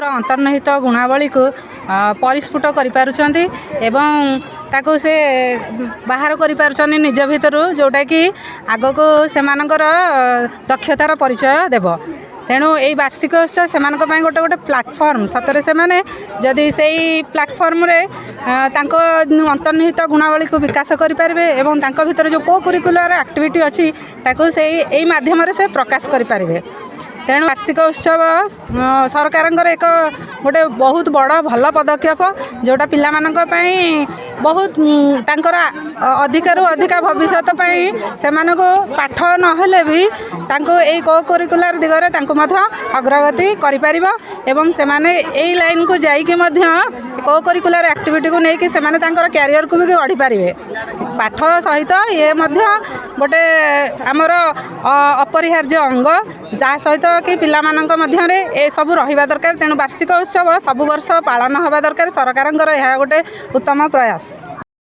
अंतर्निहित गुणावली को परिस्फुट करिपारुछंती एवं ताको से बाहर करिपारुछंती निज भितर जोटा कि आगको सेमानकर दक्षतार परिचय देव। तेणु यही वार्षिक उत्सव से गोटे गोटे प्लाटफर्म सतरे से माने जदि से प्लाटफर्म रे तांको अंतर्निहित गुणावली को विकास करें एवं तांको भितर जो को करिकुलर एक्टिविटी अच्छी ताको से यही माध्यम से प्रकाश करें। तेणु वार्षिक उत्सव सरकार एक गोटे बहुत बड़ भल पदक्षेप जोटा पिला बहुत तांकर अधिकार अधिका भविष्य से पाठ नहेले भी तांको यही को करिकुलर दिगरे तांको मध्य अग्रगति करिपारिबो एवं से माने यही लाइन को जाइके मध्य को करिकुलर एक्टिविटी को लेकिन से माने तांकर कैरियर को भी गढ़ी पारिबे। पाठ सहित ये मध्य गोटे आमर अपरिहार्य अंग जा सहित कि पिला मानक मध्य रे ए सब रहिबा दरकार। तेणु वार्षिक उत्सव सब वर्ष पालन होबा दरकार। सरकारंकर यह गोटे उत्तम प्रयास।